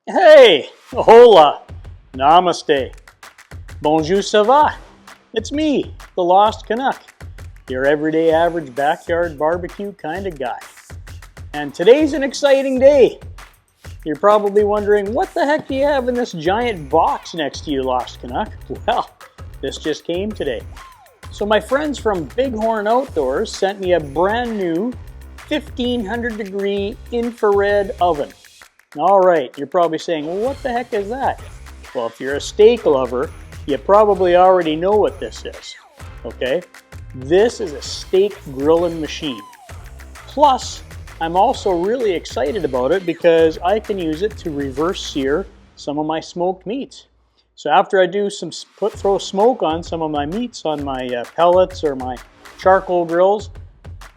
Hey, hola, namaste, bonjour, ça va? It's me, the Lost Canuck, your everyday average backyard barbecue kind of guy. And today's an exciting day. You're probably wondering, what the heck do you have in this giant box next to you, Lost Canuck? Well, this just came today. So my friends from Bighorn Outdoors sent me a brand new 1500 degree infrared oven. All right, you're probably saying, well, what the heck is that? Well, if you're a steak lover, you probably already know what this is, okay? This is a steak grilling machine. Plus, I'm also really excited about it because I can use it to reverse sear some of my smoked meats. So after I do throw smoke on some of my meats on my pellets or my charcoal grills,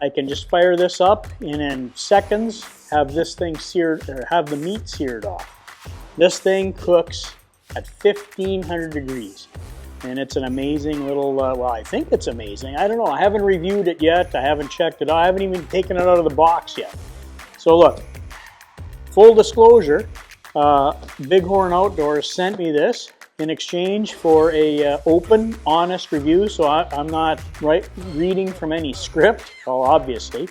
I can just fire this up and in seconds have this thing seared, or have the meat seared off. This thing cooks at 1500 degrees. And it's an amazing little, well, I think it's amazing. I don't know, I haven't reviewed it yet. I haven't checked it out. I haven't even taken it out of the box yet. So look, full disclosure, Bighorn Outdoors sent me this in exchange for a open, honest review. So I'm not reading from any script, well, obviously.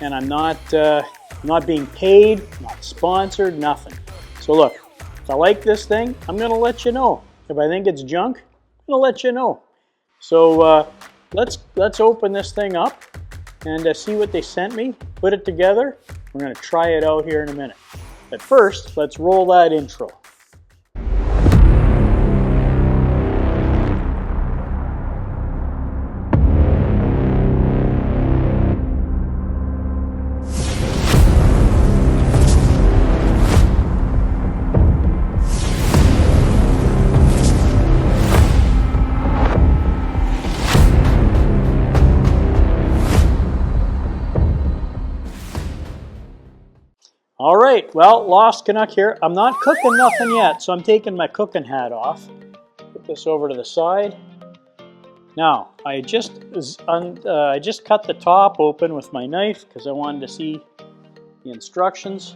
And I'm not being paid, not sponsored, nothing. So look, if I like this thing, I'm gonna let you know. If I think it's junk, I'm gonna let you know. So let's open this thing up and see what they sent me, put it together. We're gonna try it out here in a minute. But first, let's roll that intro. All right, well, Lost Canuck here. I'm not cooking nothing yet, so I'm taking my cooking hat off. Put this over to the side. Now, I just cut the top open with my knife because I wanted to see the instructions.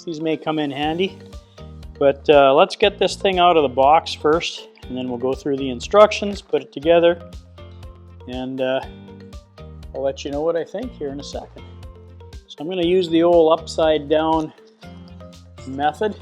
These may come in handy. But let's get this thing out of the box first, and then we'll go through the instructions, put it together, and I'll let you know what I think here in a second. So I'm going to use the old upside down method.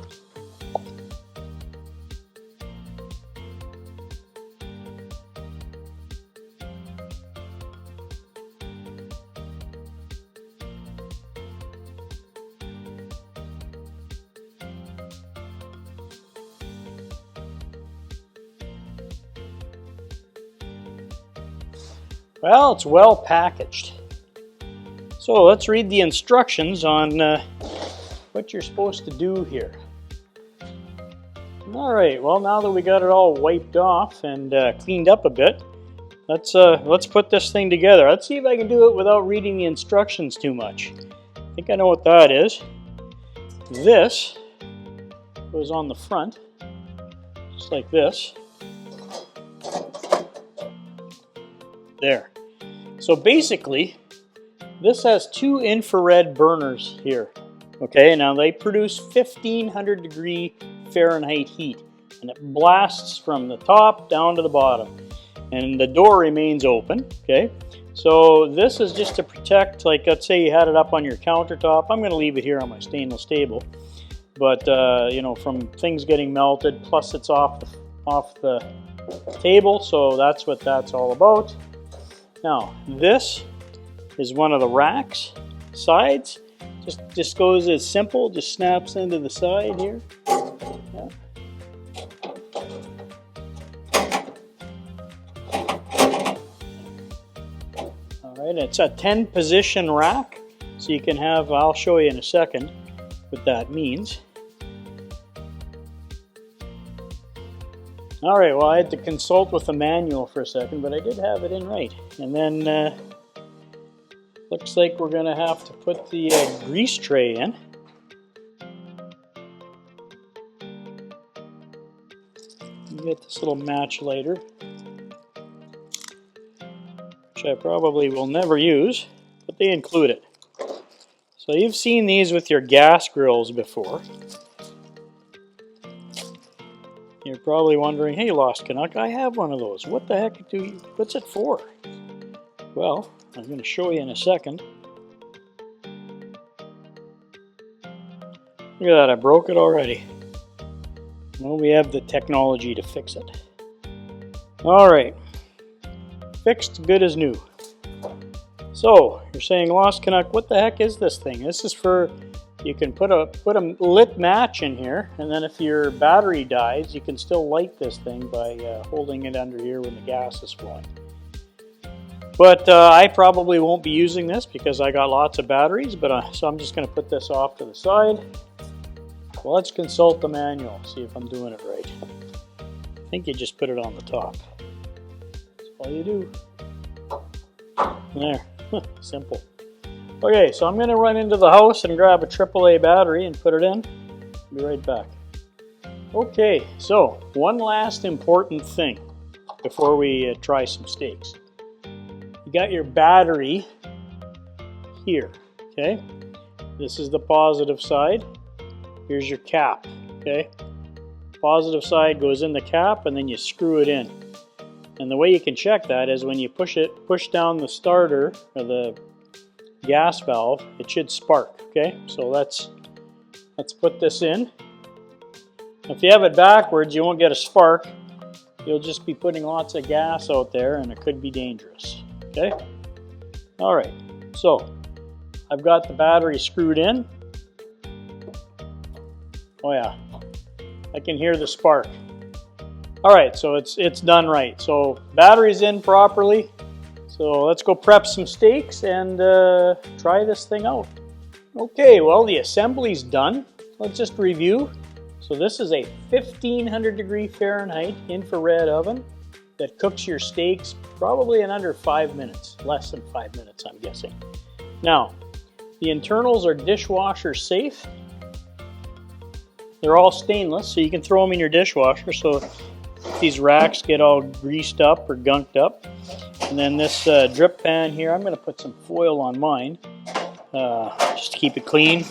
Well, it's well packaged. So let's read the instructions on what you're supposed to do here. All right, well, now that we got it all wiped off and cleaned up a bit, let's put this thing together. Let's see if I can do it without reading the instructions too much. I think I know what that is. This goes on the front, just like this. There. So basically, this has two infrared burners here, okay? Now they produce 1500 degree Fahrenheit heat, and it blasts from the top down to the bottom, and the door remains open, okay? So this is just to protect, like let's say you had it up on your countertop. I'm gonna leave it here on my stainless table, but you know, from things getting melted, plus it's off the table, so that's what that's all about. Now, this is one of the racks sides. Just goes as simple, just snaps into the side here. Yeah. All right, it's a 10 position rack, so you can have, I'll show you in a second what that means. All right, well, I had to consult with the manual for a second, but I did have it in right. And then looks like we're gonna have to put the grease tray in. You get this little match lighter, which I probably will never use, but they include it. So you've seen these with your gas grills before. You're probably wondering, hey Lost Canuck, I have one of those. What the heck what's it for? Well, I'm going to show you in a second. Look at that, I broke it already. Well, we have the technology to fix it. Alright, fixed, good as new. So, you're saying, Lost Canuck, what the heck is this thing? This is for, you can put a lit match in here, and then if your battery dies, you can still light this thing by holding it under here when the gas is flowing. But I probably won't be using this because I got lots of batteries, but so I'm just going to put this off to the side. Well, let's consult the manual, see if I'm doing it right. I think you just put it on the top. That's all you do. There, simple. Okay, so I'm going to run into the house and grab a AAA battery and put it in. I'll be right back. Okay, so one last important thing before we try some steaks. You got your battery here, okay? This is the positive side. Here's your cap, okay? Positive side goes in the cap and then you screw it in. And the way you can check that is when you push down the starter or the gas valve, it should spark, okay? So let's put this in. If you have it backwards, you won't get a spark. You'll just be putting lots of gas out there and it could be dangerous, okay? All right, so I've got the battery screwed in. Oh yeah, I can hear the spark. All right, so it's done right. So battery's in properly. So let's go prep some steaks and try this thing out. Okay, well the assembly's done. Let's just review. So this is a 1500 degree Fahrenheit infrared oven that cooks your steaks probably in under 5 minutes, less than 5 minutes I'm guessing. Now, the internals are dishwasher safe. They're all stainless, so you can throw them in your dishwasher. So if these racks get all greased up or gunked up. And then this drip pan here, I'm going to put some foil on mine just to keep it clean.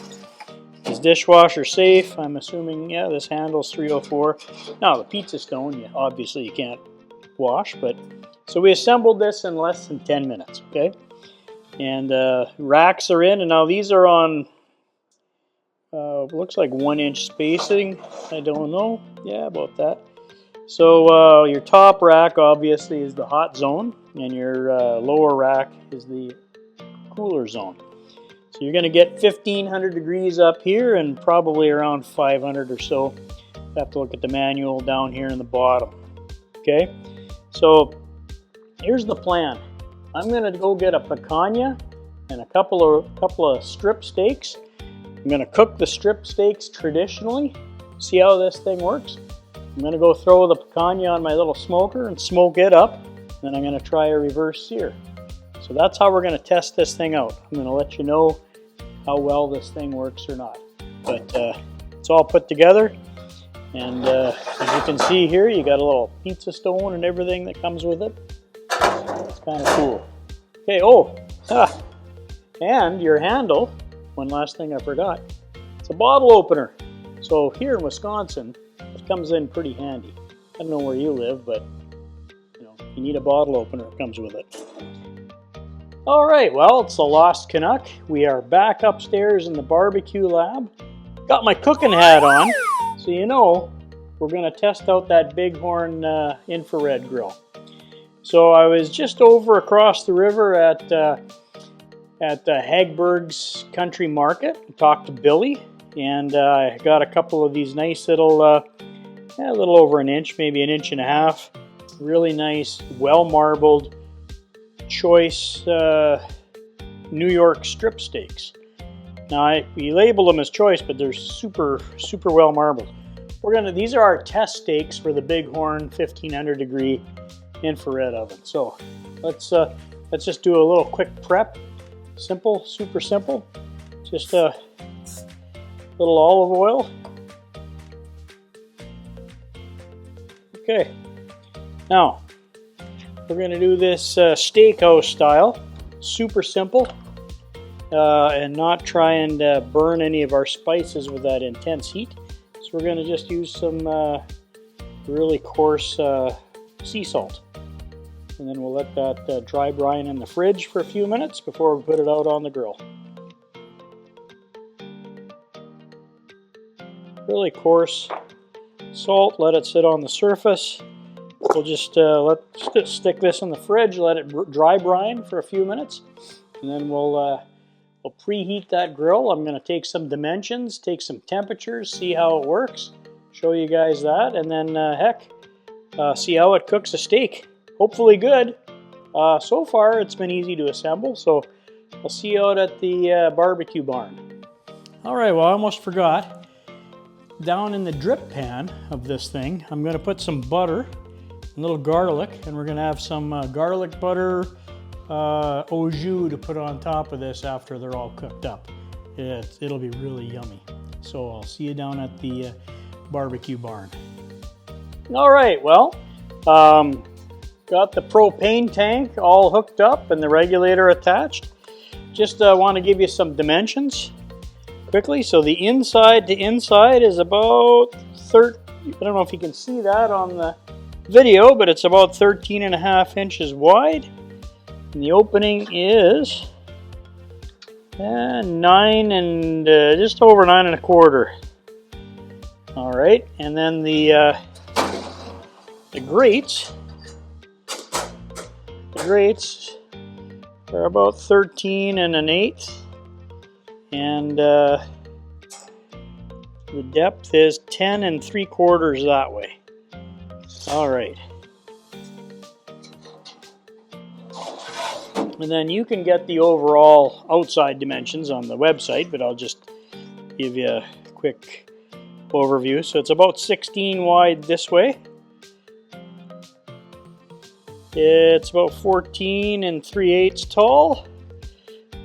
Is dishwasher safe? I'm assuming, yeah, this handle's 304. Now the pizza stone, yeah, obviously you can't wash, but so we assembled this in less than 10 minutes, okay? And racks are in, and now these are on looks like 1 inch spacing. I don't know. Yeah, about that. So your top rack obviously is the hot zone, and your lower rack is the cooler zone. So you're going to get 1500 degrees up here and probably around 500 or so. You have to look at the manual down here in the bottom. Okay, so here's the plan. I'm going to go get a picanha and a couple of strip steaks. I'm going to cook the strip steaks traditionally. See how this thing works? I'm going to go throw the picanha on my little smoker and smoke it up. Then I'm going to try a reverse sear. So that's how we're going to test this thing out. I'm going to let you know how well this thing works or not. But it's all put together. And as you can see here, you got a little pizza stone and everything that comes with it. It's kind of cool. Okay, and your handle, one last thing I forgot, it's a bottle opener. So here in Wisconsin, it comes in pretty handy. I don't know where you live, but you know, if you need a bottle opener, it comes with it. All right, well, it's the Lost Canuck. We are back upstairs in the barbecue lab. Got my cooking hat on, so you know we're going to test out that Bighorn infrared grill. So I was just over across the river at Hagberg's Country Market. I talked to Billy, and I got a couple of these nice little, a little over an inch, maybe 1.5 inches. Really nice, well-marbled, choice New York strip steaks. Now we label them as choice, but they're super well marbled. These are our test steaks for the Bighorn 1500 degree infrared oven. So let's just do a little quick prep. Simple, super simple. Just a little olive oil. Okay. Now we're going to do this steakhouse style. Super simple. and not try and burn any of our spices with that intense heat. So we're going to just use some really coarse sea salt. And then we'll let that dry brine in the fridge for a few minutes before we put it out on the grill. Really coarse salt, let it sit on the surface. We'll just stick this in the fridge, let it dry brine for a few minutes, and then we'll preheat that grill. I'm going to take some dimensions, take some temperatures, see how it works, show you guys that, and then see how it cooks a steak. Hopefully good. So far it's been easy to assemble, so I'll see you out at the barbecue barn. Alright, well I almost forgot. Down in the drip pan of this thing, I'm going to put some butter, a little garlic, and we're going to have some garlic butter au jus to put on top of this after they're all cooked up. It'll be really yummy. So I'll see you down at the barbecue barn. Alright, well, got the propane tank all hooked up and the regulator attached. Just want to give you some dimensions quickly. So the inside to inside is about I don't know if you can see that on the video, but it's about 13.5 inches wide. And the opening is 9 and just over 9.25. All right, and then the grates are about 13 1/8. And the depth is 10 3/4 that way. All right. And then you can get the overall outside dimensions on the website, but I'll just give you a quick overview. So it's about 16 wide this way. It's about 14 3/8 tall.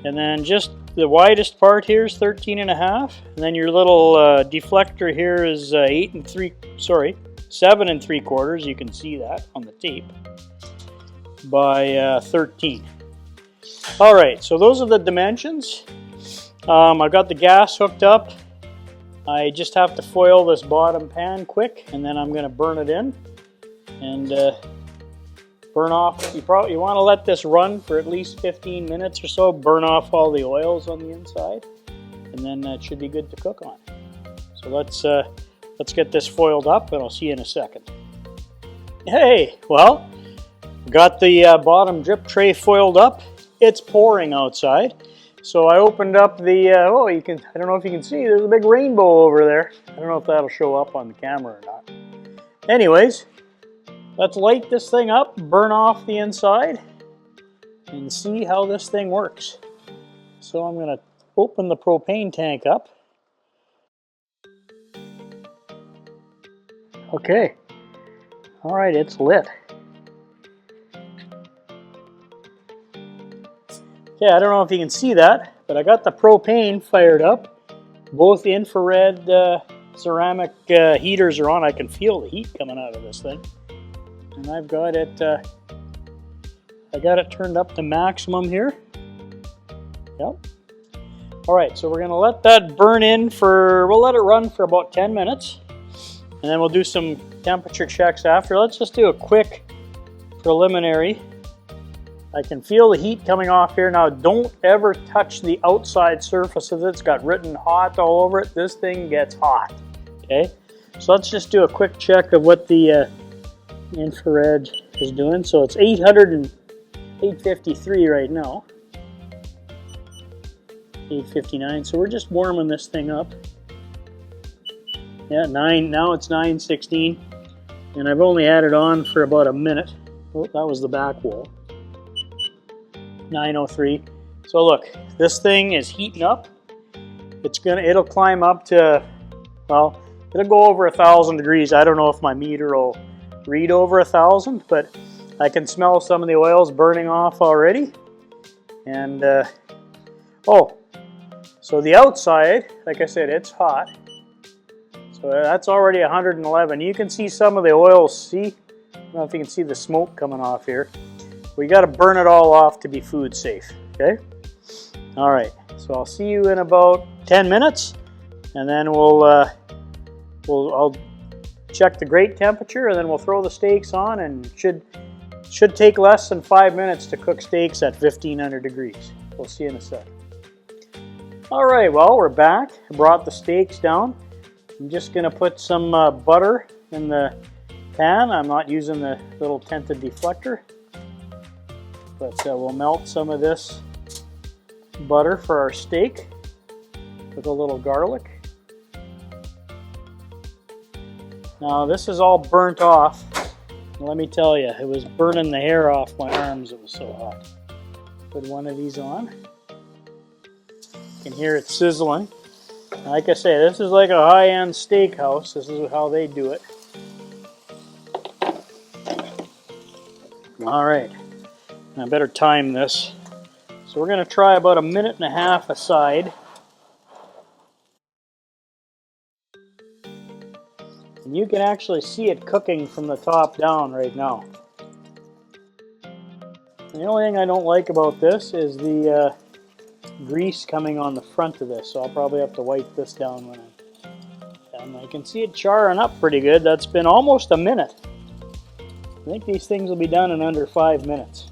And then just the widest part here is 13.5, and then your little deflector here is 7 3/4. You can see that on the tape by 13. All right, so those are the dimensions. I've got the gas hooked up. I just have to foil this bottom pan quick, and then I'm going to burn it in and burn off. You want to let this run for at least 15 minutes or so, burn off all the oils on the inside, and then it should be good to cook on. So let's get this foiled up, and I'll see you in a second. Hey, well, got the bottom drip tray foiled up. It's pouring outside, so I opened up the I don't know if you can see, there's a big rainbow over there. I don't know if that'll show up on the camera or not. Anyways, let's light this thing up, burn off the inside, and see how this thing works. So I'm going to open the propane tank up. Okay. All right, it's lit. Okay, I don't know if you can see that, but I got the propane fired up. Both infrared ceramic heaters are on. I can feel the heat coming out of this thing. And I've got it, I got it turned up to maximum here. Yep. All right, so we're gonna let that burn in we'll let it run for about 10 minutes. And then we'll do some temperature checks after. Let's just do a quick preliminary. I can feel the heat coming off here. Now, don't ever touch the outside surface of it. It's got written hot all over it. This thing gets hot, okay? So let's just do a quick check of what the infrared is doing. So it's 853 right now. 859, so we're just warming this thing up. Yeah, now it's 916, and I've only had it on for about a minute. Oh, that was the back wall. 903. So look, this thing is heating up. It'll climb up to, well, it'll go over 1,000 degrees. I don't know if my meter will read over 1,000, but I can smell some of the oils burning off already. And so the outside, like I said, it's hot. So that's already 111. You can see some of the oils. See, I don't know if you can see the smoke coming off here. We got to burn it all off to be food safe. Okay. All right. So I'll see you in about 10 minutes, and then I'll check the grate temperature, and then we'll throw the steaks on, and should take less than 5 minutes to cook steaks at 1500 degrees. We'll see you in a sec. All right, well, we're back. I brought the steaks down. I'm just gonna put some butter in the pan. I'm not using the little tinted deflector, but we'll melt some of this butter for our steak with a little garlic. Now this is all burnt off. Let me tell you, it was burning the hair off my arms. It was so hot. Put one of these on. You can hear it sizzling. Like I say, this is like a high-end steakhouse. This is how they do it. All right, I better time this. So we're going to try about 1.5 minutes aside. And you can actually see it cooking from the top down right now. And the only thing I don't like about this is the grease coming on the front of this, so I'll probably have to wipe this down when I'm done. I can see it charring up pretty good. That's been almost a minute. I think these things will be done in under 5 minutes.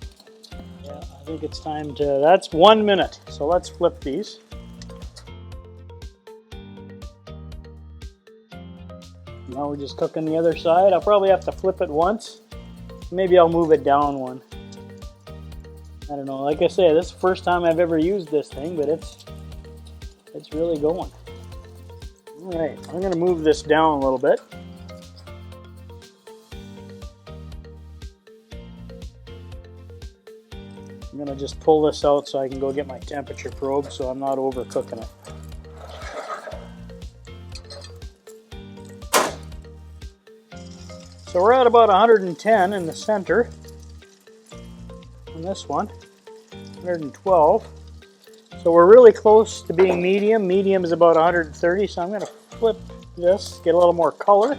Yeah, I think it's time to, that's 1 minute. So let's flip these. Now we're just cooking the other side. I'll probably have to flip it once. Maybe I'll move it down one. I don't know. Like I say, this is the first time I've ever used this thing, but it's really going. All right, I'm going to move this down a little bit. I'm going to just pull this out so I can go get my temperature probe so I'm not overcooking it. So we're at about 110 in the center on this one, 112. So we're really close to being medium. Medium is about 130, so I'm going to flip this, get a little more color,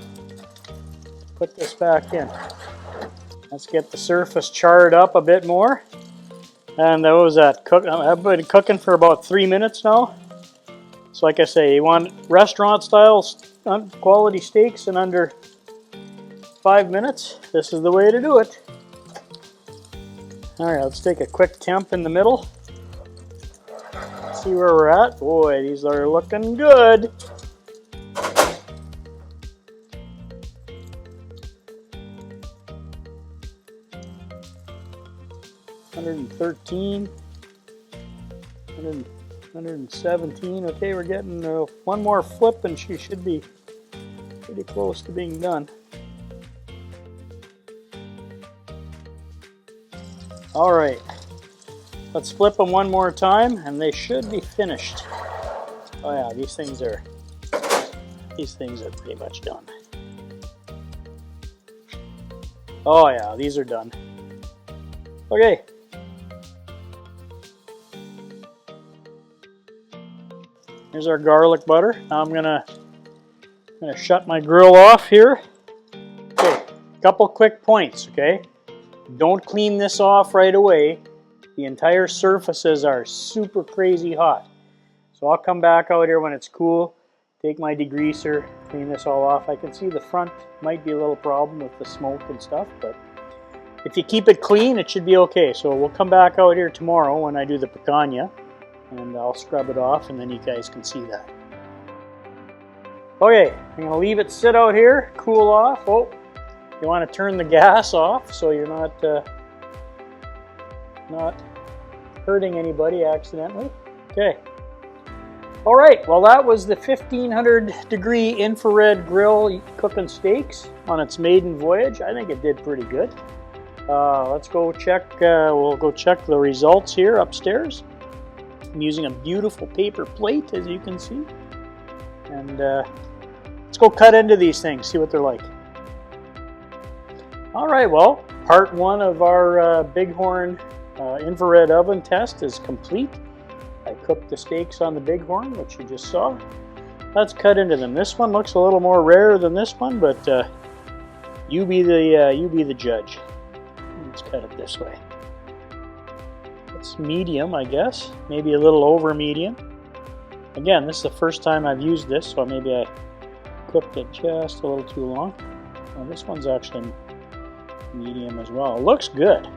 put this back in. Let's get the surface charred up a bit more. And that was that. I've been cooking for about 3 minutes now. So like I say, you want restaurant style quality steaks in under 5 minutes. This is the way to do it. All right, let's take a quick temp in the middle. See where we're at. Boy, these are looking good. $113, 117. Okay, we're getting one more flip and she should be pretty close to being done. All right, let's flip them one more time and they should be finished. Oh yeah, these things are pretty much done. Oh yeah, these are done. Okay. Here's our garlic butter. Now I'm gonna shut my grill off here. Okay, couple quick points, okay? Don't clean this off right away. The entire surfaces are super crazy hot. So I'll come back out here when it's cool, take my degreaser, clean this all off. I can see the front might be a little problem with the smoke and stuff, but if you keep it clean, it should be okay. So we'll come back out here tomorrow when I do the picanha, and I'll scrub it off, and then you guys can see that. Okay, I'm gonna leave it sit out here, cool off. Oh, you want to turn the gas off so you're not hurting anybody accidentally. Okay. All right, well that was the 1500 degree infrared grill cooking steaks on its maiden voyage. I think it did pretty good. Let's go check, we'll go check the results here upstairs. I'm using a beautiful paper plate, as you can see. And let's go cut into these things, see what they're like. All right, well, part one of our Bighorn infrared oven test is complete. I cooked the steaks on the Bighorn, which you just saw. Let's cut into them. This one looks a little more rare than this one, but you be the judge. Let's cut it this way. It's medium, I guess. Maybe a little over medium. Again, this is the first time I've used this, so maybe I cooked it just a little too long. Well, this one's actually medium as well. It looks good.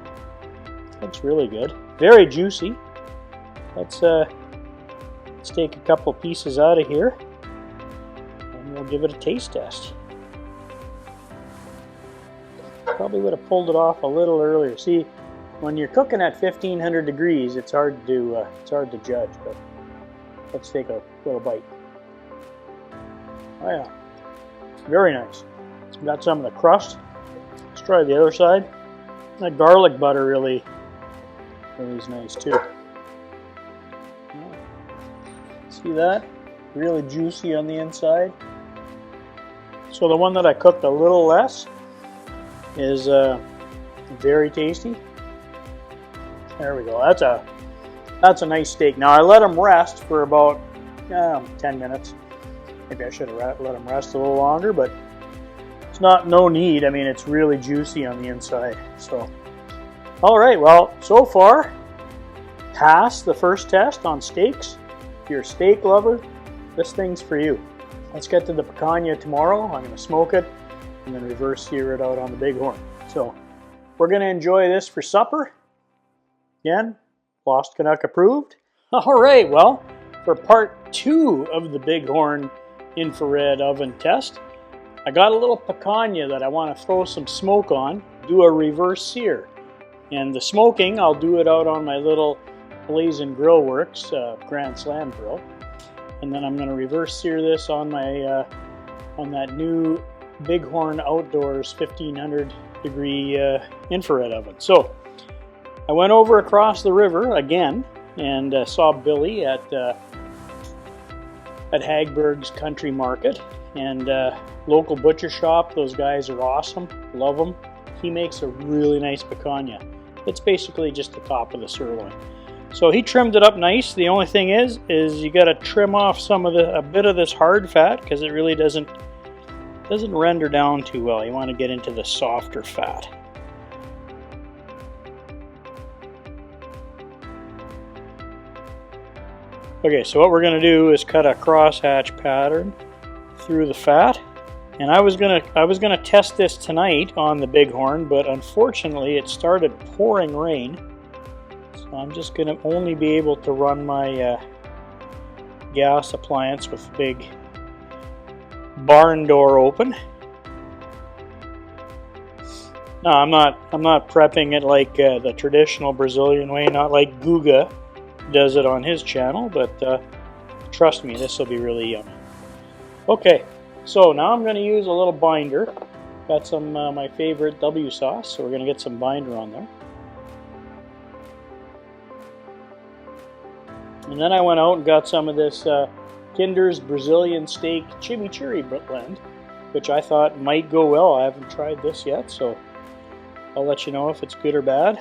Looks really good. Very juicy. Let's take a couple pieces out of here and we'll give it a taste test. Probably would have pulled it off a little earlier. See, when you're cooking at 1500 degrees, it's hard to judge. But let's take a little bite. Oh yeah, very nice. Got some of the crust. Let's try the other side. That garlic butter really is nice too. See that? Really juicy on the inside. So the one that I cooked a little less is very tasty. There we go. That's a nice steak. Now I let them rest for about 10 minutes. Maybe I should have let them rest a little longer, but it's no need. I mean, it's really juicy on the inside. So, all right. Well, so far, passed the first test on steaks. If you're a steak lover, this thing's for you. Let's get to the picanha tomorrow. I'm going to smoke it and then reverse sear it out on the bighorn. So we're going to enjoy this for supper. Again, Lost Canuck approved. All right, well, for part 2 of the bighorn infrared oven test, I got a little picanha that I want to throw some smoke on, do a reverse sear. And the smoking, I'll do it out on my little Blaz'n Grill Works Grand Slam grill, and then I'm going to reverse sear this on my on that new Bighorn Outdoors 1500 degree infrared oven. So I went over across the river again and saw Billy at Hagberg's Country Market and local butcher shop. Those guys are awesome. Love them. He makes a really nice picanha. It's basically just the top of the sirloin. So he trimmed it up nice. The only thing is you got to trim off a bit of this hard fat because it really doesn't render down too well. You want to get into the softer fat. Okay, so what we're going to do is cut a crosshatch pattern through the fat. And I was gonna test this tonight on the bighorn, but unfortunately it started pouring rain. So I'm just going to only be able to run my gas appliance with the big barn door open. No, I'm not prepping it like the traditional Brazilian way, not like Guga does it on his channel, but trust me, this will be really yummy. Okay, so now I'm going to use a little binder. Got some my favorite W sauce, so we're going to get some binder on there. And then I went out and got some of this Kinder's Brazilian steak chimichurri blend, which I thought might go well. I haven't tried this yet, so I'll let you know if it's good or bad.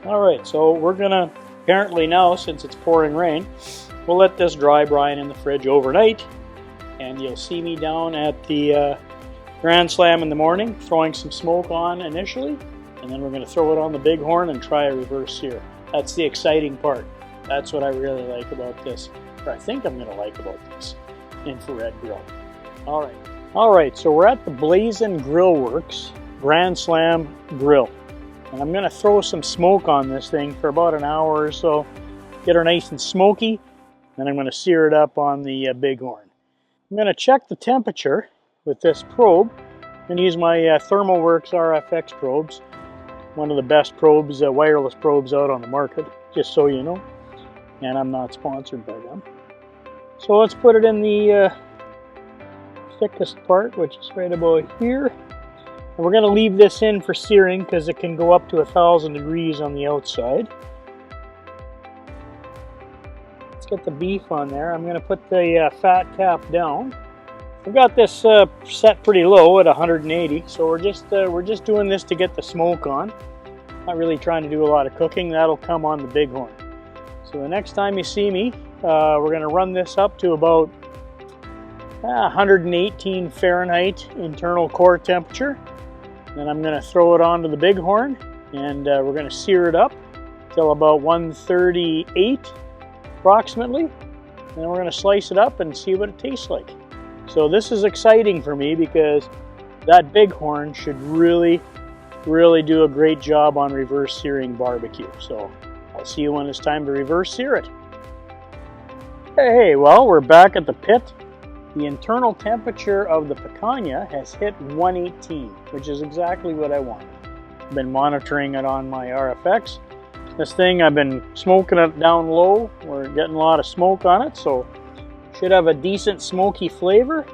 Alright, so we're gonna, apparently now, since it's pouring rain, we'll let this dry brine in the fridge overnight, and you'll see me down at the Grand Slam in the morning throwing some smoke on initially, and then we're going to throw it on the bighorn and try a reverse sear. That's the exciting part. That's what I really like about this, or I think I'm going to like about this infrared grill. Alright, so we're at the Blaz'n Grill Works Grand Slam grill. And I'm going to throw some smoke on this thing for about an hour or so, get her nice and smoky, and I'm going to sear it up on the bighorn. I'm going to check the temperature with this probe. I'm going to use my ThermoWorks RFX probes, one of the best probes, wireless probes out on the market, just so you know, and I'm not sponsored by them. So let's put it in the thickest part, which is right about here. And we're going to leave this in for searing because it can go up to 1000 degrees on the outside. Let's get the beef on there. I'm going to put the fat cap down. We've got this set pretty low at 180, so we're just doing this to get the smoke on. Not really trying to do a lot of cooking. That'll come on the bighorn. So the next time you see me, we're going to run this up to about 118 Fahrenheit internal core temperature. Then I'm going to throw it onto the Bighorn, and we're going to sear it up till about 138 approximately. And then we're going to slice it up and see what it tastes like. So this is exciting for me because that Bighorn should really do a great job on reverse searing barbecue. So I'll see you when it's time to reverse sear it. Hey, well, we're back at the pit. The internal temperature of the Picanha has hit 118, which is exactly what I want. I've been monitoring it on my RFX. This thing, I've been smoking it down low. We're getting a lot of smoke on it, so should have a decent smoky flavor.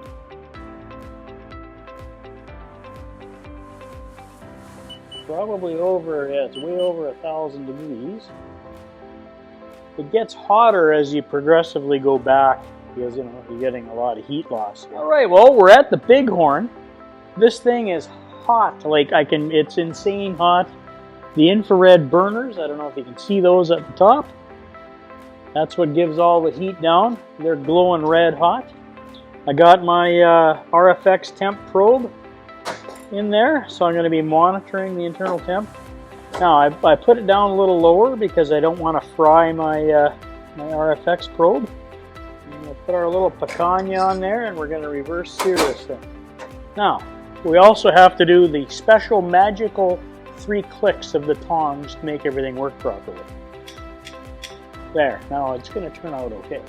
Probably over, yeah, it's way over 1,000 degrees. It gets hotter as you progressively go back because, you know, you're getting a lot of heat loss here. All right, well, we're at the Bighorn. This thing is hot, like it's insane hot. The infrared burners, I don't know if you can see those at the top. That's what gives all the heat down. They're glowing red hot. I got my RFX temp probe in there, so I'm going to be monitoring the internal temp. Now, I put it down a little lower because I don't want to fry my my RFX probe. And we'll put our little Picanha on there, and we're going to reverse sear this thing. Now, we also have to do the special magical 3 clicks of the tongs to make everything work properly. There, now it's going to turn out okay.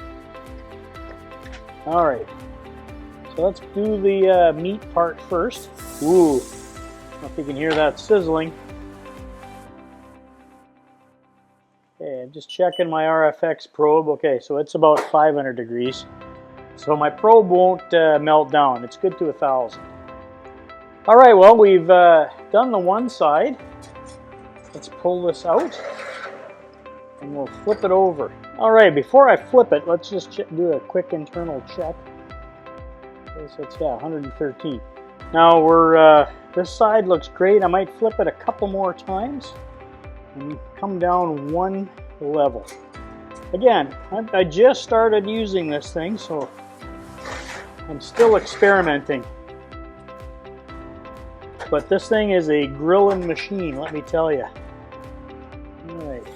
All right, so let's do the meat part first. Ooh, I don't know if you can hear that sizzling. Okay, I'm just checking my RFX probe. Okay, so it's about 500 degrees. So my probe won't melt down. It's good to 1,000. All right, well, we've done the one side. Let's pull this out and we'll flip it over. All right, before I flip it, let's just do a quick internal check. Okay, so it's, yeah, 113. Now this side looks great. I might flip it a couple more times and come down 1 level. Again, I just started using this thing, so I'm still experimenting. But this thing is a grilling machine, let me tell you. All right.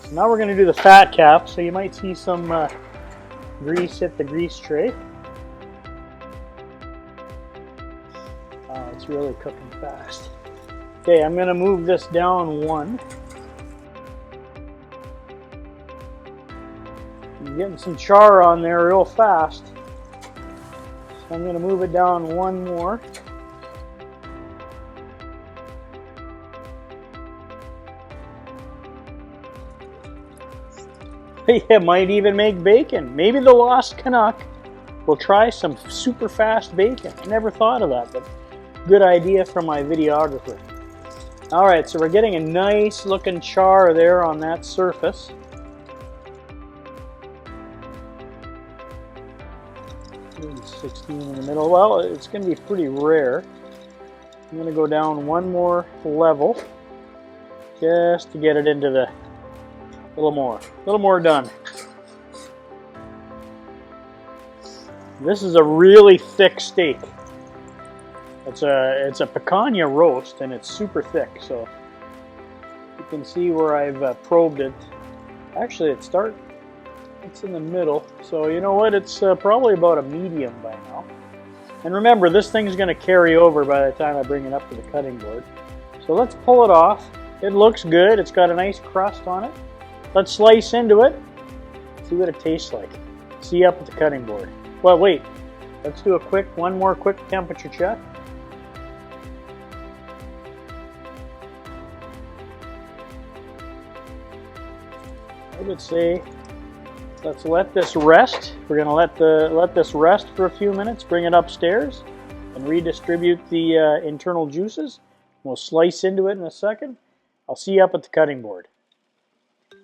So now we're going to do the fat cap, so you might see some grease hit the grease tray. It's really cooking fast. Okay, I'm going to move this down 1. I'm getting some char on there real fast. So I'm going to move it down 1 more. It might even make bacon. Maybe the Lost Canuck will try some super fast bacon. I never thought of that, but good idea from my videographer. All right, so we're getting a nice looking char there on that surface. Maybe 16 in the middle. Well, it's going to be pretty rare. I'm going to go down 1 more level just to get it into the a little more done. This is a really thick steak. It's a Picanha roast, and it's super thick. So you can see where I've probed it. Actually, it's in the middle. So you know what? It's probably about a medium by now. And remember, this thing's going to carry over by the time I bring it up to the cutting board. So let's pull it off. It looks good. It's got a nice crust on it. Let's slice into it, see what it tastes like. See you up at the cutting board. Well, wait, let's do one more quick temperature check. I would say let's let this rest. We're going to let this rest for a few minutes, bring it upstairs, and redistribute the internal juices. We'll slice into it in a second. I'll see you up at the cutting board.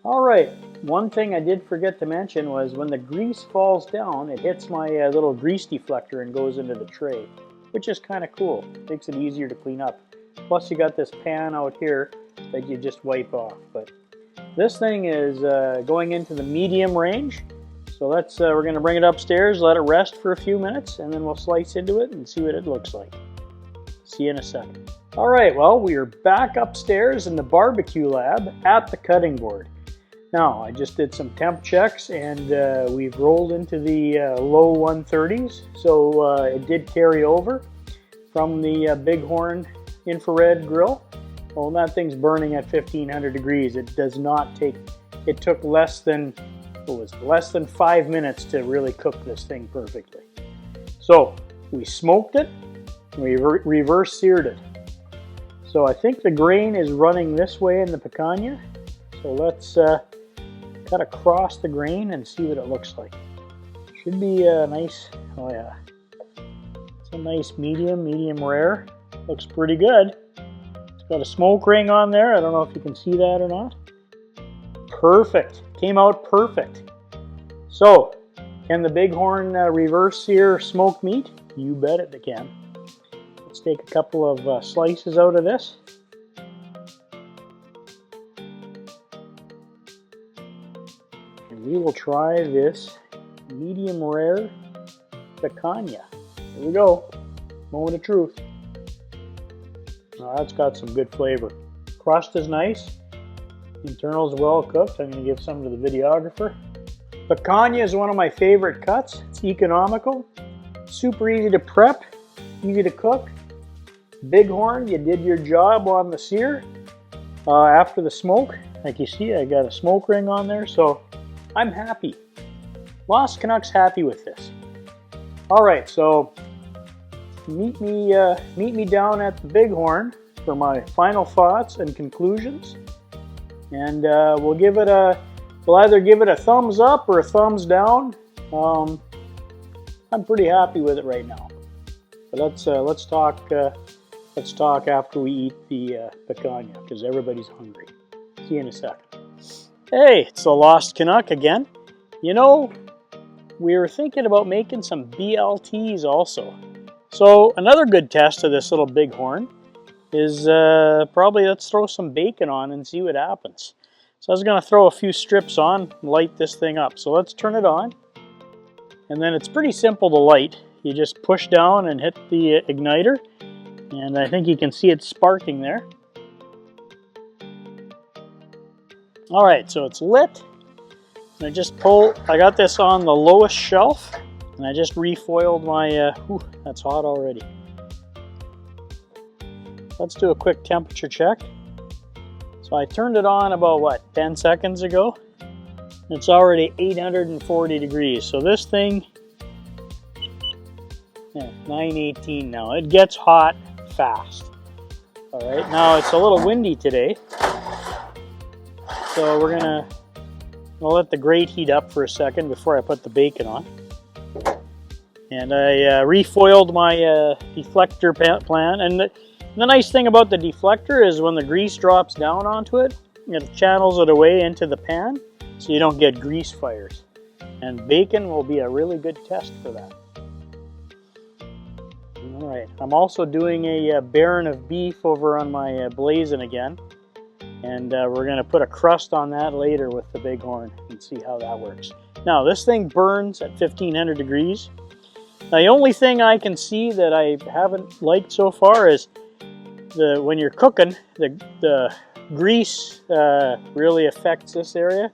All right, one thing I did forget to mention was when the grease falls down, it hits my little grease deflector and goes into the tray, which is kind of cool. Makes it easier to clean up. Plus you got this pan out here that you just wipe off. But this thing is going into the medium range. So we're going to bring it upstairs, let it rest for a few minutes, and then we'll slice into it and see what it looks like. See you in a second. All right, well, we are back upstairs in the barbecue lab at the cutting board. Now, I just did some temp checks and we've rolled into the low 130s. So it did carry over from the Bighorn infrared grill. Well, that thing's burning at 1500 degrees. It does not take, it took less than 5 minutes to really cook this thing perfectly. So we smoked it, we reverse seared it. So I think the grain is running this way in the picanha. So let's cut across the grain and see what it looks like. Should be a nice, oh yeah, it's a nice medium rare. Looks pretty good. It's got a smoke ring on there. I don't know if you can see that or not. Perfect, came out perfect. So, can the Bighorn reverse sear smoked meat? You bet it can. Let's take a couple of slices out of this. And we will try this medium rare picanha. Here we go. Moment of truth. That's got some good flavor. Crust is nice. Internals well cooked. I'm going to give some to the videographer. Picanha is one of my favorite cuts. It's economical, super easy to prep, easy to cook. Bighorn, you did your job on the sear after the smoke. Like you see, I got a smoke ring on there, so I'm happy. Lost Canuck's happy with this. All right, so meet me down at the Bighorn for my final thoughts and conclusions, and we'll either give it a thumbs up or a thumbs down. I'm pretty happy with it right now. But let's talk after we eat the picanha, because everybody's hungry. See you in a second. Hey, it's the Lost Canuck again. You know, we were thinking about making some BLTs also. So another good test of this little Bighorn is probably let's throw some bacon on and see what happens. So I was going to throw a few strips on and light this thing up. So let's turn it on. And then it's pretty simple to light. You just push down and hit the igniter. And I think you can see it sparking there. All right, so it's lit. And I got this on the lowest shelf. And I just refoiled my, that's hot already. Let's do a quick temperature check. So I turned it on about, what, 10 seconds ago? It's already 840 degrees. So this thing, 918 now. It gets hot fast. All right, now it's a little windy today. So I'll let the grate heat up for a second before I put the bacon on. And I refoiled my deflector pan. And the nice thing about the deflector is when the grease drops down onto it, it channels it away into the pan so you don't get grease fires. And bacon will be a really good test for that. All right, I'm also doing a Baron of beef over on my Blaz'n again. And we're going to put a crust on that later with the Bighorn and see how that works. Now, this thing burns at 1500 degrees. Now, the only thing I can see that I haven't liked so far is when you're cooking, the grease really affects this area.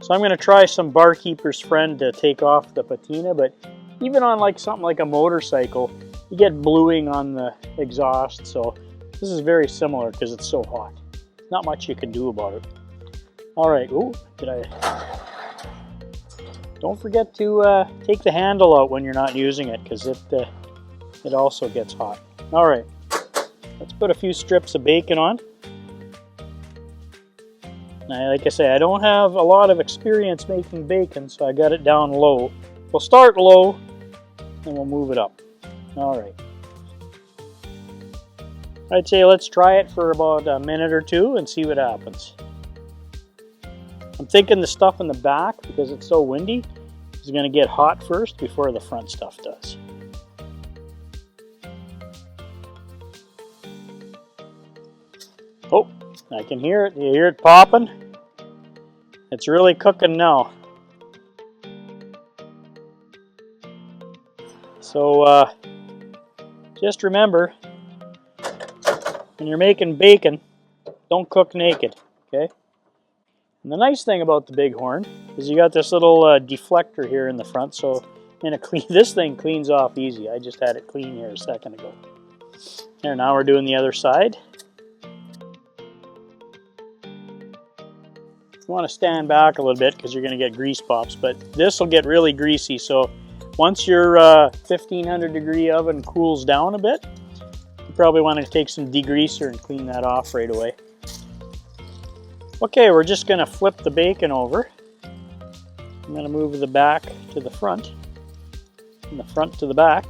So I'm going to try some Barkeeper's Friend to take off the patina, but even on like something like a motorcycle, you get bluing on the exhaust. So this is very similar because it's so hot. Not much you can do about it. All right, ooh, don't forget to take the handle out when you're not using it, because it also gets hot. All right, let's put a few strips of bacon on. Now, like I say, I don't have a lot of experience making bacon, so I got it down low. We'll start low, and we'll move it up. All right. I'd say let's try it for about a minute or two and see what happens. I'm thinking the stuff in the back, because it's so windy, is going to get hot first before the front stuff does. Oh, I can hear it. You hear it popping? It's really cooking now. So just remember, when you're making bacon, don't cook naked, okay? And the nice thing about the Bighorn is you got this little deflector here in the front, so this thing cleans off easy. I just had it clean here a second ago. There, now we're doing the other side. You want to stand back a little bit because you're going to get grease pops, but this will get really greasy. So once your 1500 degree oven cools down a bit, you probably want to take some degreaser and clean that off right away. Okay, we're just going to flip the bacon over. I'm going to move the back to the front and the front to the back.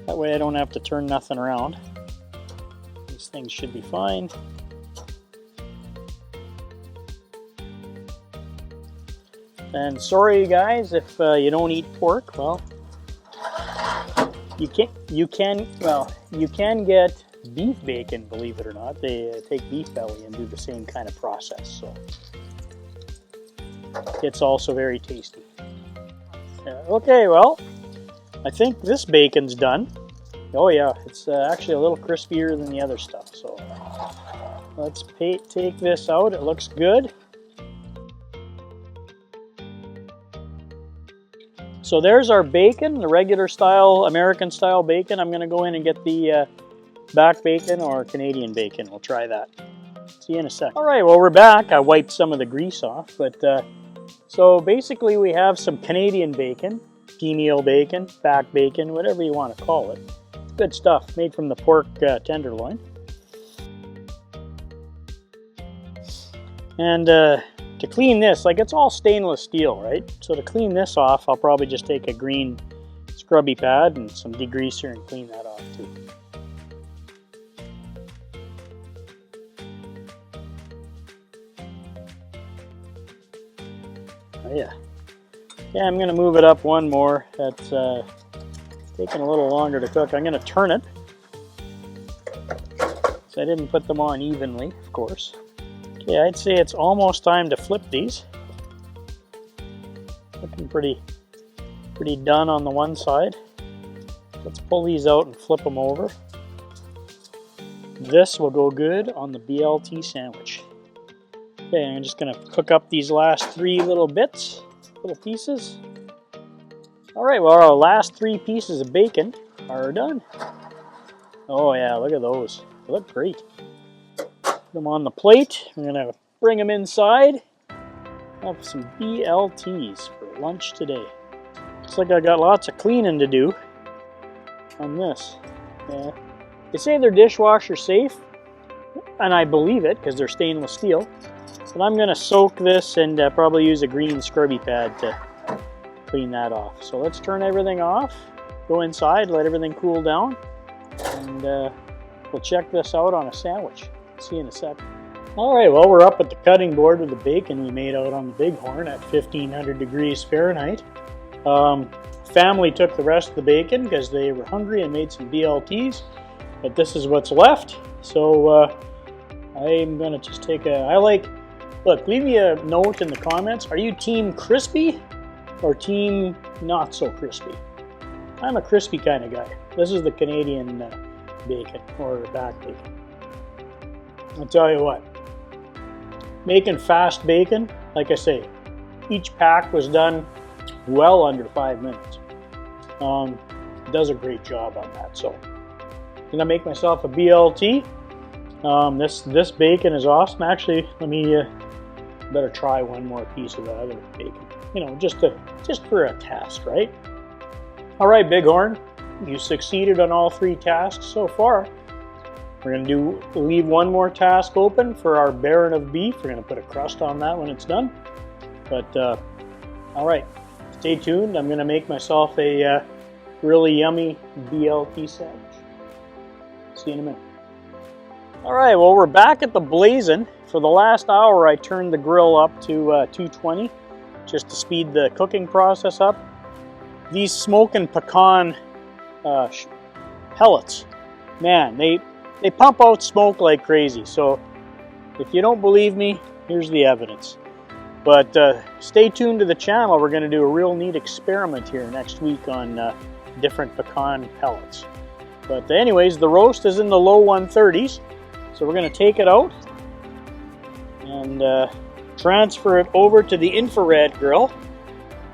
That way I don't have to turn nothing around. These things should be fine. And sorry guys if you don't eat pork. Well, you can get beef bacon, believe it or not. They take beef belly and do the same kind of process, so it's also very tasty. Okay, well, I think this bacon's done. Oh yeah, it's actually a little crispier than the other stuff, so let's take this out. It looks good. So there's our bacon, the regular style, American style bacon. I'm going to go in and get the back bacon or Canadian bacon. We'll try that. See you in a sec. All right, well, we're back. I wiped some of the grease off, but so basically we have some Canadian bacon, female bacon, back bacon, whatever you want to call it. Good stuff, made from the pork tenderloin. And to clean this, like it's all stainless steel, right? So to clean this off, I'll probably just take a green scrubby pad and some degreaser and clean that off too. Oh yeah. Yeah, I'm gonna move it up one more. That's taking a little longer to cook. I'm gonna turn it. So I didn't put them on evenly, of course. Okay, I'd say it's almost time to flip these. Looking pretty done on the one side. Let's pull these out and flip them over. This will go good on the BLT sandwich. Okay, I'm just gonna cook up these last three little bits, little pieces. All right, well, our last three pieces of bacon are done. Oh yeah, look at those. They look great. Put them on the plate. I'm gonna bring them inside. Have some BLTs for lunch today. Looks like I got lots of cleaning to do on this. Yeah. They say they're dishwasher safe, and I believe it because they're stainless steel. But I'm gonna soak this and probably use a green scrubby pad to clean that off. So let's turn everything off, go inside, let everything cool down, and we'll check this out on a sandwich. See you in a second. All right, well, we're up at the cutting board with the bacon we made out on the Bighorn at 1500 degrees Fahrenheit. Family took the rest of the bacon because they were hungry and made some BLTs, but this is what's left. So I'm gonna just take look, leave me a note in the comments. Are you team crispy or team not so crispy? I'm a crispy kind of guy. This is the Canadian bacon or back bacon. I'll tell you what, making fast bacon, like I say, each pack was done well under 5 minutes. It does a great job on that. So I'm gonna make myself a BLT. This bacon is awesome. Actually, let me better try one more piece of the other bacon. You know, just for a test, right? All right, Bighorn, you succeeded on all three tasks so far. We're gonna leave one more task open for our Baron of beef. We're gonna put a crust on that when it's done. But all right, stay tuned. I'm gonna make myself a really yummy BLT sandwich. See you in a minute. All right, well, we're back at the Blaz'n. For the last hour, I turned the grill up to 220 just to speed the cooking process up. These Smokin Pecan pellets, man, they pump out smoke like crazy. So if you don't believe me, here's the evidence. But stay tuned to the channel. We're going to do a real neat experiment here next week on different pecan pellets. But anyways, the roast is in the low 130s. So we're going to take it out and transfer it over to the infrared grill.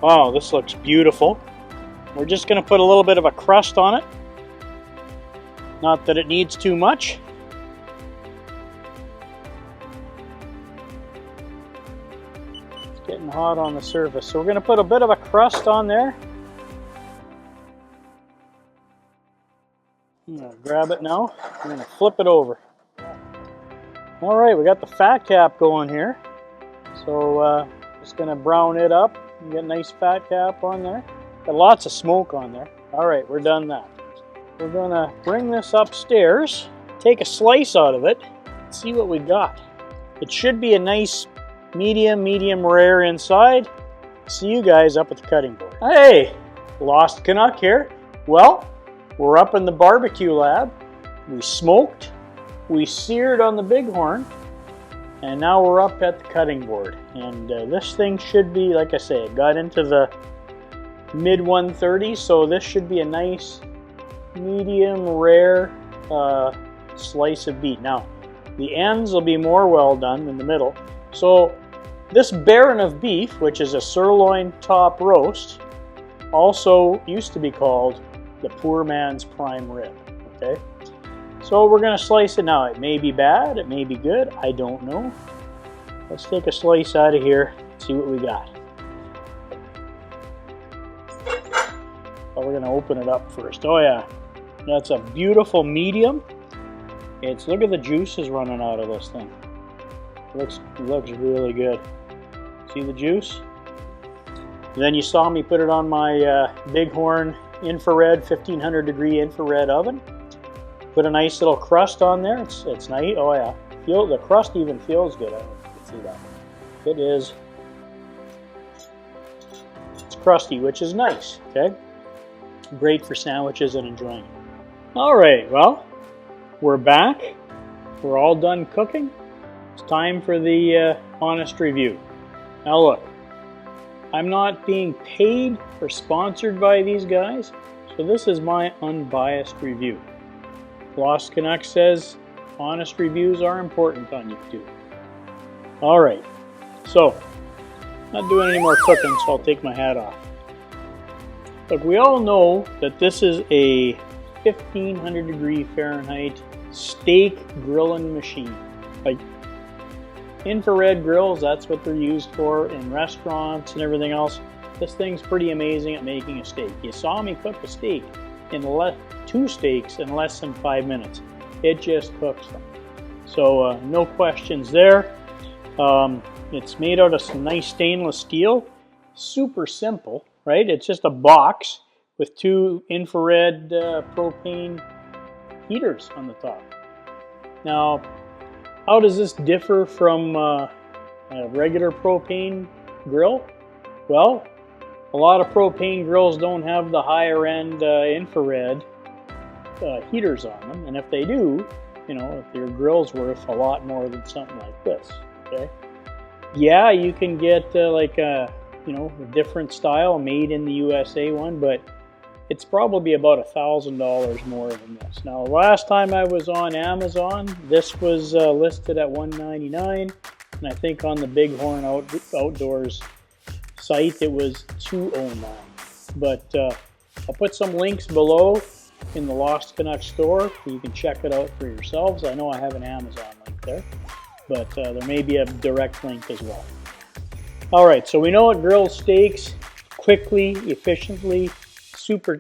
Wow, this looks beautiful. We're just going to put a little bit of a crust on it. Not that it needs too much. It's getting hot on the surface. So we're going to put a bit of a crust on there. I'm going to grab it now. I'm going to flip it over. All right, we got the fat cap going here. So just going to brown it up and get a nice fat cap on there. Got lots of smoke on there. All right, we're done that. We're going to bring this upstairs, take a slice out of it, see what we got. It should be a nice medium rare inside. See you guys up at the cutting board. Hey, Lost Canuck here. Well, we're up in the barbecue lab. We smoked, we seared on the bighorn, and now we're up at the cutting board. And this thing should be, like I say, it got into the mid 130s, so this should be a nice medium rare slice of beef. Now, the ends will be more well done than the middle. So this baron of beef, which is a sirloin top roast, also used to be called the poor man's prime rib. Okay, so we're going to slice it now. It may be bad, it may be good, I don't know. Let's take a slice out of here, see what we got. But we're going to open it up first. Oh yeah, that's a beautiful medium. Look at the juices running out of this thing. Looks really good. See the juice? And then you saw me put it on my bighorn infrared, 1500 degree infrared oven. Put a nice little crust on there. It's nice. Oh yeah, the crust even feels good. I don't know if you can see that. It is. It's crusty, which is nice. Okay, great for sandwiches and enjoying it. All right, well, we're back. We're all done cooking. It's time for the honest review. Now look, I'm not being paid or sponsored by these guys, so this is my unbiased review. Lost Canuck says honest reviews are important on YouTube. All right, so not doing any more cooking, so I'll take my hat off. Look, we all know that this is a 1500 degree Fahrenheit steak grilling machine. Like infrared grills, that's what they're used for in restaurants and everything else. This thing's pretty amazing at making a steak. You saw me cook a steak in 2 steaks in less than 5 minutes. It just cooks them. So no questions there. It's made out of some nice stainless steel. Super simple, right? It's just a box with 2 infrared propane heaters on the top. Now, how does this differ from a regular propane grill? Well, a lot of propane grills don't have the higher end infrared heaters on them, and if they do, you know, if your grill's worth a lot more than something like this. Okay, yeah, you can get like a a different style made in the USA one, but it's probably about $1,000 more than this. Now, last time I was on Amazon, this was listed at $199, and I think on the Bighorn Outdoors site it was $209. But I'll put some links below in the Lost Canuck store so you can check it out for yourselves. I know I have an Amazon link there, but there may be a direct link as well. All right, so we know it grills steaks quickly, efficiently, super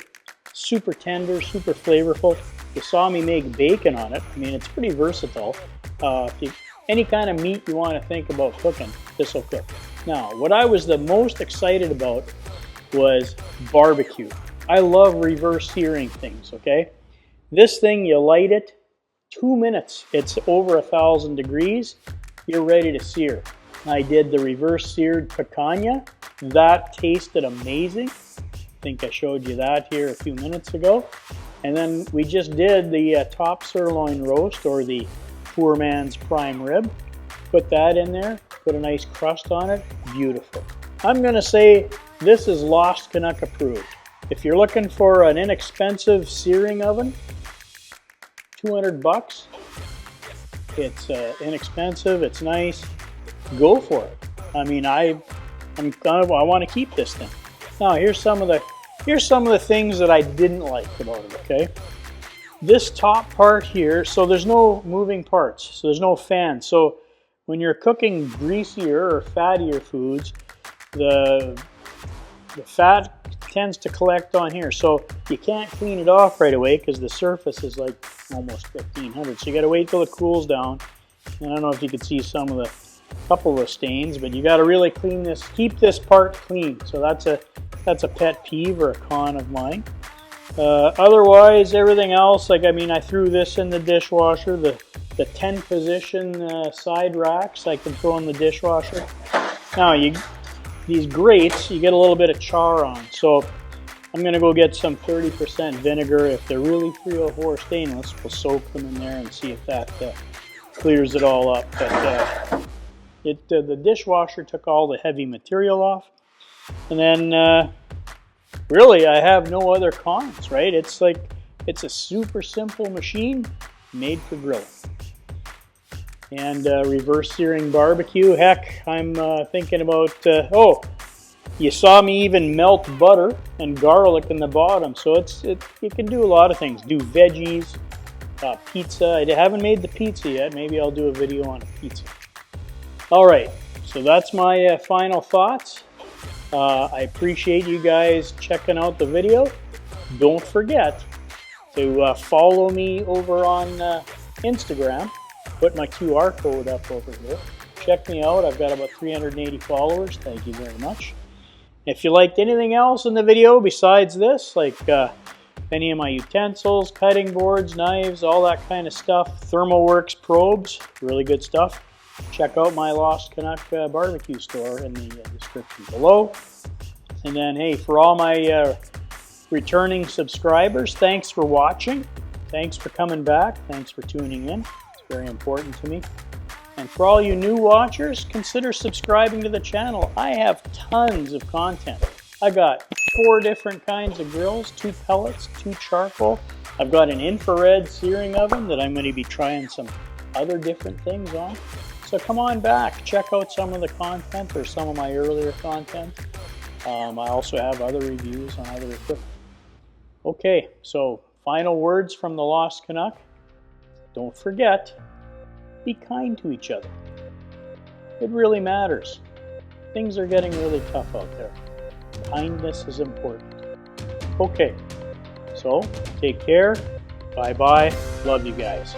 tender, super flavorful. You saw me make bacon on it. I mean, it's pretty versatile. Any kind of meat you want to think about cooking, this will cook. Now, what I was the most excited about was barbecue. I love reverse searing things, okay? This thing, you light it, 2 minutes, it's over 1,000 degrees, you're ready to sear. I did the reverse seared picanha. That tasted amazing. I think I showed you that here a few minutes ago. And then we just did the top sirloin roast, or the poor man's prime rib. Put that in there, put a nice crust on it, beautiful. I'm gonna say this is Lost Canuck approved. If you're looking for an inexpensive searing oven, 200 bucks. It's inexpensive, it's nice. Go for it. I mean, I want to keep this thing. Now, here's some of the things that I didn't like about it, okay? This top part here, so there's no moving parts, so there's no fan. So when you're cooking greasier or fattier foods, the fat tends to collect on here. So you can't clean it off right away because the surface is like almost 1500. So you got to wait till it cools down. And I don't know if you can see some of the couple of the stains, but you got to really clean this, keep this part clean. So that's a pet peeve or a con of mine. Otherwise, everything else, like, I mean, I threw this in the dishwasher, the 10 position side racks I can throw in the dishwasher. Now, these grates, you get a little bit of char on, so I'm going to go get some 30% vinegar. If they're really 304 stainless, we'll soak them in there and see if that clears it all up. But the dishwasher took all the heavy material off. And then really, I have no other cons, right? It's a super simple machine made for grilling. And reverse searing barbecue. Heck, I'm thinking about, oh, you saw me even melt butter and garlic in the bottom. So you can do a lot of things. Do veggies, pizza. I haven't made the pizza yet. Maybe I'll do a video on a pizza. All right, so that's my final thoughts. I appreciate you guys checking out the video. Don't forget to follow me over on Instagram. Put my QR code up over here. Check me out. I've got about 380 followers. Thank you very much. If you liked anything else in the video besides this, like any of my utensils, cutting boards, knives, all that kind of stuff, ThermoWorks probes, really good stuff, check out my Lost Canuck barbecue store in the description below. And then, hey, for all my returning subscribers, thanks for watching. Thanks for coming back. Thanks for tuning in. It's very important to me. And for all you new watchers, consider subscribing to the channel. I have tons of content. I got 4 different kinds of grills, 2 pellets, 2 charcoal. I've got an infrared searing oven that I'm going to be trying some other different things on. So come on back, check out some of the content or some of my earlier content. I also have other reviews on other equipment. Okay, so final words from the Lost Canuck. Don't forget, be kind to each other. It really matters. Things are getting really tough out there. Kindness is important. Okay, so take care. Bye-bye. Love you guys.